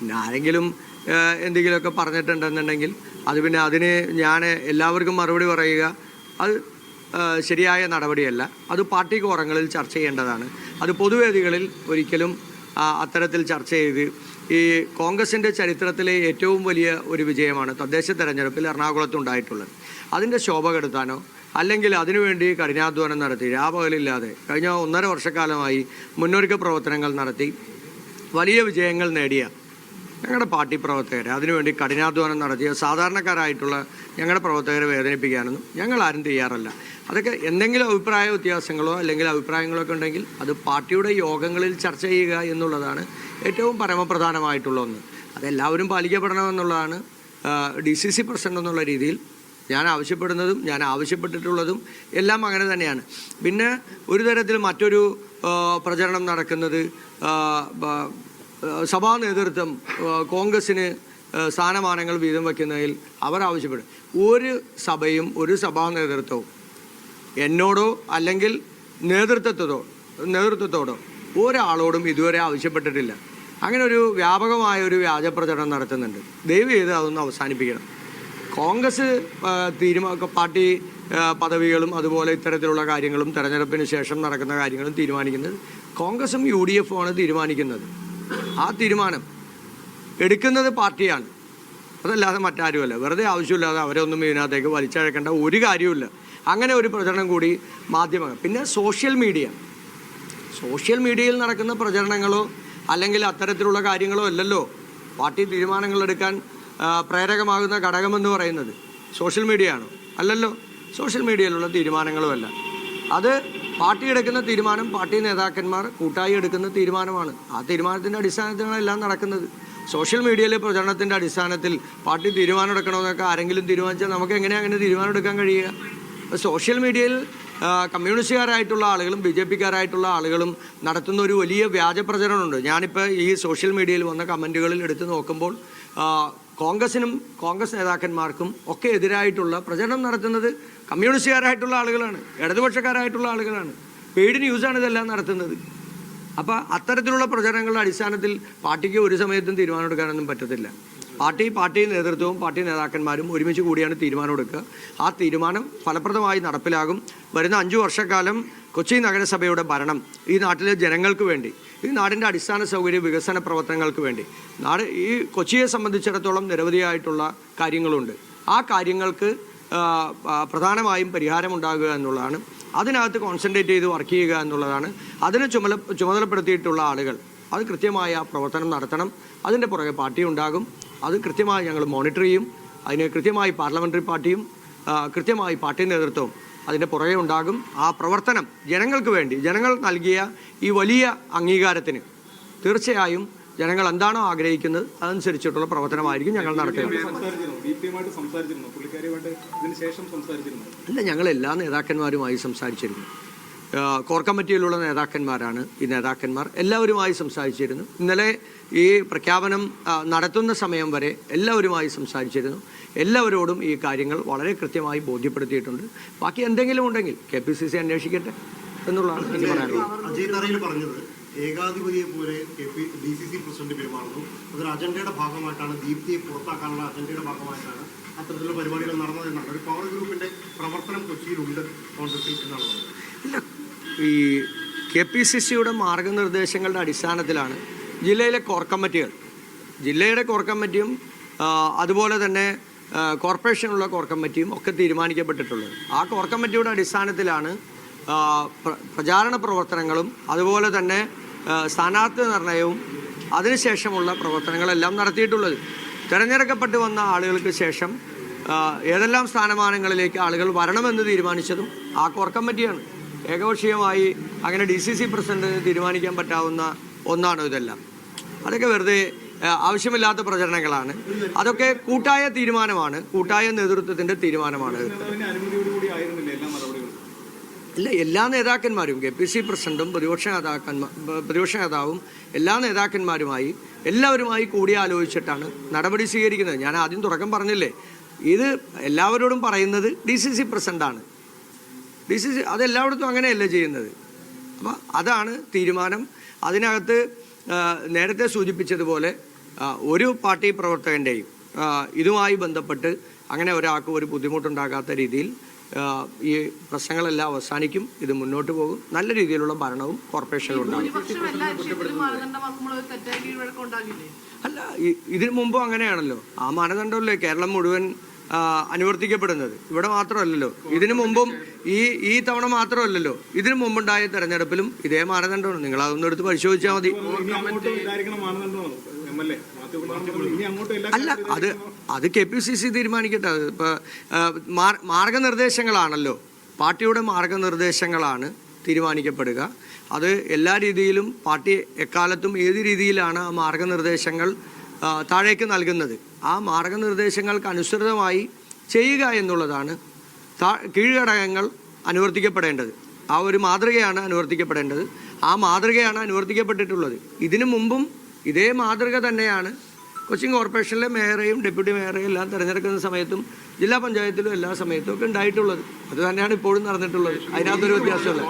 പിന്നെ ആരെങ്കിലും എന്തെങ്കിലുമൊക്കെ പറഞ്ഞിട്ടുണ്ടെന്നുണ്ടെങ്കിൽ അത് പിന്നെ അതിന് ഞാൻ എല്ലാവർക്കും മറുപടി പറയുക അത് ശരിയായ നടപടിയല്ല. അത് പാർട്ടി കോറങ്ങളിൽ ചർച്ച ചെയ്യേണ്ടതാണ്. അത് പൊതുവേദികളിൽ ഒരിക്കലും അത്തരത്തിൽ ചർച്ച ചെയ്ത് ഈ കോൺഗ്രസിൻ്റെ ചരിത്രത്തിലെ ഏറ്റവും വലിയ ഒരു വിജയമാണ് തദ്ദേശ തെരഞ്ഞെടുപ്പിൽ എറണാകുളത്തുണ്ടായിട്ടുള്ളത്. അതിൻ്റെ ശോഭ കെടുത്താനോ അല്ലെങ്കിൽ അതിനുവേണ്ടി കഠിനാധ്വാനം നടത്തി രാപകലില്ലാതെ കഴിഞ്ഞ 1.5 വർഷക്കാലമായി മുന്നൊരുക്ക പ്രവർത്തനങ്ങൾ നടത്തി വലിയ വിജയങ്ങൾ നേടിയ ഞങ്ങളുടെ പാർട്ടി പ്രവർത്തകരെ അതിനുവേണ്ടി കഠിനാധ്വാനം നടത്തിയ സാധാരണക്കാരായിട്ടുള്ള ഞങ്ങളുടെ പ്രവർത്തകരെ വേദനിപ്പിക്കാനൊന്നും ഞങ്ങളാരും തയ്യാറല്ല. അതൊക്കെ എന്തെങ്കിലും അഭിപ്രായ വ്യത്യാസങ്ങളോ അല്ലെങ്കിൽ അഭിപ്രായങ്ങളൊക്കെ ഉണ്ടെങ്കിൽ അത് പാർട്ടിയുടെ യോഗങ്ങളിൽ ചർച്ച ചെയ്യുക എന്നുള്ളതാണ് ഏറ്റവും പരമപ്രധാനമായിട്ടുള്ള ഒന്ന്. അതെല്ലാവരും പാലിക്കപ്പെടണമെന്നുള്ളതാണ് DCC പ്രസിഡന്റ് എന്നുള്ള രീതിയിൽ ഞാൻ ആവശ്യപ്പെടുന്നതും ഞാൻ ആവശ്യപ്പെട്ടിട്ടുള്ളതും എല്ലാം അങ്ങനെ തന്നെയാണ്. പിന്നെ ഒരു തരത്തിൽ മറ്റൊരു പ്രചരണം നടക്കുന്നത് സഭാ നേതൃത്വം കോൺഗ്രസ്സിന് സ്ഥാനമാനങ്ങൾ വീതം വയ്ക്കുന്നതിൽ അവർ ആവശ്യപ്പെടും. ഒരു സഭയും ഒരു സഭാ നേതൃത്വവും എന്നോടോ അല്ലെങ്കിൽ നേതൃത്വത്തോടോ ഒരാളോടും ഇതുവരെ ആവശ്യപ്പെട്ടിട്ടില്ല. അങ്ങനെ ഒരു വ്യാപകമായ ഒരു വ്യാജ പ്രചരണം നടത്തുന്നുണ്ട്. ദയവ് ചെയ്ത് അതൊന്ന് അവസാനിപ്പിക്കണം. കോൺഗ്രസ് പാർട്ടി പദവികളും അതുപോലെ ഇത്തരത്തിലുള്ള കാര്യങ്ങളും തെരഞ്ഞെടുപ്പിന് ശേഷം നടക്കുന്ന കാര്യങ്ങളും തീരുമാനിക്കുന്നത് കോൺഗ്രസും UDF ആണ് തീരുമാനിക്കുന്നത്. ആ തീരുമാനം എടുക്കുന്നത് പാർട്ടിയാണ്, അതല്ലാതെ മറ്റാരുമല്ല. വെറുതെ ആവശ്യമില്ലാതെ അവരെ ഒന്നും ഇതിനകത്തേക്ക് വലിച്ചഴക്കേണ്ട ഒരു കാര്യമില്ല. അങ്ങനെ ഒരു പ്രചരണം കൂടി മാധ്യമങ്ങൾ പിന്നെ സോഷ്യൽ മീഡിയയിൽ നടക്കുന്ന പ്രചരണങ്ങളോ അല്ലെങ്കിൽ അത്തരത്തിലുള്ള കാര്യങ്ങളോ അല്ലല്ലോ പാർട്ടി തീരുമാനങ്ങളെടുക്കാൻ പ്രേരകമാകുന്ന ഘടകമെന്ന് പറയുന്നത്. സോഷ്യൽ മീഡിയ ആണോ? അല്ലല്ലോ. സോഷ്യൽ മീഡിയയിലുള്ള തീരുമാനങ്ങളുമല്ല. അത് പാർട്ടി എടുക്കുന്ന തീരുമാനം പാർട്ടി നേതാക്കന്മാർ കൂട്ടായി എടുക്കുന്ന തീരുമാനമാണ്. ആ തീരുമാനത്തിൻ്റെ അടിസ്ഥാനത്തിലാണ് എല്ലാം നടക്കുന്നത്. സോഷ്യൽ മീഡിയയിലെ പ്രചരണത്തിൻ്റെ അടിസ്ഥാനത്തിൽ പാർട്ടി തീരുമാനം എടുക്കണമെന്നൊക്കെ ആരെങ്കിലും തീരുമാനിച്ചാൽ നമുക്ക് എങ്ങനെയാണ് അങ്ങനെ തീരുമാനം എടുക്കാൻ കഴിയുക? സോഷ്യൽ മീഡിയയിൽ കമ്മ്യൂണിസ്റ്റുകാരായിട്ടുള്ള ആളുകളും BJPക്കാരായിട്ടുള്ള ആളുകളും നടത്തുന്ന ഒരു വലിയ വ്യാജ പ്രചരണമുണ്ട്. ഞാനിപ്പോൾ ഈ സോഷ്യൽ മീഡിയയിൽ വന്ന കമൻറ്റുകളിൽ എടുത്ത് നോക്കുമ്പോൾ കോൺഗ്രസിനും കോൺഗ്രസ് നേതാക്കന്മാർക്കും ഒക്കെ എതിരായിട്ടുള്ള പ്രചരണം നടത്തുന്നത് കമ്മ്യൂണിസ്റ്റുകാരായിട്ടുള്ള ആളുകളാണ്, ഇടതുപക്ഷക്കാരായിട്ടുള്ള ആളുകളാണ്. പെയ്ഡ് ന്യൂസാണ് ഇതെല്ലാം നടത്തുന്നത്. അപ്പോൾ അത്തരത്തിലുള്ള പ്രചരണങ്ങളുടെ അടിസ്ഥാനത്തിൽ പാർട്ടിക്ക് ഒരു സമയത്തും തീരുമാനമെടുക്കാനൊന്നും പറ്റത്തില്ല. പാർട്ടി നേതൃത്വവും പാർട്ടി നേതാക്കന്മാരും ഒരുമിച്ച് കൂടിയാണ് തീരുമാനമെടുക്കുക. ആ തീരുമാനം ഫലപ്രദമായി നടപ്പിലാകും. വരുന്ന 5 വർഷക്കാലം കൊച്ചി നഗരസഭയുടെ ഭരണം ഈ നാട്ടിലെ ജനങ്ങൾക്ക് വേണ്ടി, ഈ നാടിൻ്റെ അടിസ്ഥാന സൗകര്യ വികസന പ്രവർത്തനങ്ങൾക്ക് വേണ്ടി, ഈ കൊച്ചിയെ സംബന്ധിച്ചിടത്തോളം നിരവധിയായിട്ടുള്ള കാര്യങ്ങളുണ്ട്. ആ കാര്യങ്ങൾക്ക് പ്രധാനമായും പരിഹാരമുണ്ടാകുക എന്നുള്ളതാണ്. അതിനകത്ത് കോൺസെൻട്രേറ്റ് ചെയ്ത് വർക്ക് ചെയ്യുക എന്നുള്ളതാണ്. അതിന് ചുമതലപ്പെടുത്തിയിട്ടുള്ള ആളുകൾ അത് കൃത്യമായ പ്രവർത്തനം നടത്തണം. അതിൻ്റെ പുറകെ പാർട്ടി ഉണ്ടാകും. അത് കൃത്യമായി ഞങ്ങൾ മോണിറ്റർ ചെയ്യും. അതിന് കൃത്യമായി പാർലമെൻ്ററി പാർട്ടിയും കൃത്യമായി പാർട്ടി നേതൃത്വവും അതിൻ്റെ പുറകെ ഉണ്ടാകും. ആ പ്രവർത്തനം ജനങ്ങൾക്ക് വേണ്ടി, ജനങ്ങൾ നൽകിയ ഈ വലിയ അംഗീകാരത്തിന് തീർച്ചയായും ജനങ്ങൾ എന്താണോ ആഗ്രഹിക്കുന്നത് അതനുസരിച്ചിട്ടുള്ള പ്രവർത്തനമായിരിക്കും ഞങ്ങൾ നടത്തുക. അല്ല, ഞങ്ങൾ എല്ലാ നേതാക്കന്മാരുമായി സംസാരിച്ചിരുന്നു. കോർ കമ്മിറ്റിയിലുള്ള നേതാക്കന്മാരാണ് ഈ നേതാക്കന്മാർ. എല്ലാവരുമായി സംസാരിച്ചിരുന്നു. ഇന്നലെ ഈ പ്രഖ്യാപനം നടത്തുന്ന സമയം വരെ എല്ലാവരുമായി സംസാരിച്ചിരുന്നു. എല്ലാവരോടും ഈ കാര്യങ്ങൾ വളരെ കൃത്യമായി ബോധ്യപ്പെടുത്തിയിട്ടുണ്ട്. ബാക്കി എന്തെങ്കിലും ഉണ്ടെങ്കിൽ KPCC അന്വേഷിക്കട്ടെ എന്നുള്ളതാണ് എനിക്ക് പറയാനുള്ളത്. ഏകാധിപതിയെ പോലെ DCC പ്രസിഡന്റ് പെരുമാറുന്നു. അതൊരു അജണ്ടയുടെ ഭാഗമായിട്ടാണ്, ദീപ്തിയെ പുറത്താക്കാനുള്ള അജണ്ടയുടെ ഭാഗമായിട്ടാണ് അത്തരത്തിലുള്ള പരിപാടികൾ നടന്നതെന്നാണ്. ഒരു പവർ ഗ്രൂപ്പിന്റെ പ്രവർത്തനം കൊച്ചിയിലുണ്ട് കോൺഗ്രസിൽ എന്നാണ് പറയുന്നത്. ഇല്ല, ഈ KPCCയുടെ മാർഗനിർദ്ദേശങ്ങളുടെ അടിസ്ഥാനത്തിലാണ് ജില്ലയിലെ കോർ കമ്മിറ്റിയും അതുപോലെ തന്നെ കോർപ്പറേഷനുള്ള കോർ കമ്മിറ്റിയും ഒക്കെ തീരുമാനിക്കപ്പെട്ടിട്ടുള്ളത്. ആ കോർ കമ്മിറ്റിയുടെ അടിസ്ഥാനത്തിലാണ് പ്രചാരണ പ്രവർത്തനങ്ങളും അതുപോലെ തന്നെ സ്ഥാനാർത്ഥി നിർണയവും അതിനുശേഷമുള്ള പ്രവർത്തനങ്ങളെല്ലാം നടത്തിയിട്ടുള്ളത്. തിരഞ്ഞെടുക്കപ്പെട്ട് വന്ന ആളുകൾക്ക് ശേഷം ഏതെല്ലാം സ്ഥാനമാനങ്ങളിലേക്ക് ആളുകൾ വരണമെന്ന് തീരുമാനിച്ചതും ആ കോർ കമ്മിറ്റിയാണ്. ഏകപക്ഷീയമായി അങ്ങനെ DCC പ്രസിഡന്റ് തീരുമാനിക്കാൻ പറ്റാവുന്ന ഒന്നാണ് ഇതെല്ലാം. അതൊക്കെ വെറുതെ ആവശ്യമില്ലാത്ത പ്രചരണങ്ങളാണ്. അതൊക്കെ കൂട്ടായ തീരുമാനമാണ്, കൂട്ടായ നേതൃത്വത്തിൻ്റെ തീരുമാനമാണ്. ഇല്ല, എല്ലാ നേതാക്കന്മാരും KPCC പ്രസിഡന്റും പ്രതിപക്ഷ നേതാവും എല്ലാ നേതാക്കന്മാരുമായി എല്ലാവരുമായി കൂടിയാലോചിച്ചിട്ടാണ് നടപടി സ്വീകരിക്കുന്നത്. ഞാൻ ആദ്യം തുടക്കം പറഞ്ഞില്ലേ, ഇത് എല്ലാവരോടും പറയുന്നത് DCC പ്രസിഡന്റാണ്. DCC അതെല്ലായിടത്തും അങ്ങനെയല്ല ചെയ്യുന്നത്. അപ്പം അതാണ് തീരുമാനം. അതിനകത്ത് നേരത്തെ സൂചിപ്പിച്ചതുപോലെ ഒരു പാർട്ടി പ്രവർത്തകൻ്റെയും ഇതുമായി ബന്ധപ്പെട്ട് അങ്ങനെ ഒരാൾക്ക് ഒരു ബുദ്ധിമുട്ടുണ്ടാകാത്ത രീതിയിൽ ഈ പ്രശ്നങ്ങളെല്ലാം അവസാനിക്കും. ഇത് മുന്നോട്ട് പോകും. നല്ല രീതിയിലുള്ള ഭരണവും കോർപ്പറേഷനിൽ ഉണ്ടാകും. അല്ല, ഇതിനു മുമ്പും അങ്ങനെയാണല്ലോ. ആ മാനദണ്ഡമല്ലേ കേരളം മുഴുവൻ അനുവർത്തിക്കപ്പെടുന്നത്. ഇവിടെ മാത്രമല്ലല്ലോ, ഇതിനു മുമ്പും ഈ തവണ മാത്രമല്ലല്ലോ, ഇതിനു മുമ്പുണ്ടായ തെരഞ്ഞെടുപ്പിലും ഇതേ മാനദണ്ഡമാണ്. നിങ്ങൾ അതൊന്നും എടുത്ത് പരിശോധിച്ചാൽ മതി. അല്ല, അത് KPCC തീരുമാനിക്കട്ടെ. അത് ഇപ്പോൾ മാർഗനിർദ്ദേശങ്ങളാണല്ലോ, പാർട്ടിയുടെ മാർഗനിർദ്ദേശങ്ങളാണ് തീരുമാനിക്കപ്പെടുക. അത് എല്ലാ രീതിയിലും പാർട്ടി എക്കാലത്തും ഏത് രീതിയിലാണ് ആ മാർഗനിർദ്ദേശങ്ങൾ താഴേക്ക് നൽകുന്നത്, ആ മാർഗനിർദ്ദേശങ്ങൾക്ക് അനുസൃതമായി ചെയ്യുക എന്നുള്ളതാണ് കീഴ്ഘടകങ്ങൾ അനുവർത്തിക്കപ്പെടേണ്ടത്. ആ ഒരു മാതൃകയാണ് അനുവർത്തിക്കപ്പെടേണ്ടത്. ആ മാതൃകയാണ് അനുവർത്തിക്കപ്പെട്ടിട്ടുള്ളത്. ഇതിനു മുമ്പും ഇതേ മാതൃക തന്നെയാണ് കൊച്ചിൻ കോർപ്പറേഷനിലെ മേയറെയും ഡെപ്യൂട്ടി മേയറെയും എല്ലാം തിരഞ്ഞെടുക്കുന്ന സമയത്തും ജില്ലാ പഞ്ചായത്തിലും എല്ലാ സമയത്തും ഒക്കെ ഉണ്ടായിട്ടുള്ളത്. അത് തന്നെയാണ് ഇപ്പോഴും നടന്നിട്ടുള്ളത്. അതിനകത്തൊരു വ്യത്യാസമുള്ളത്.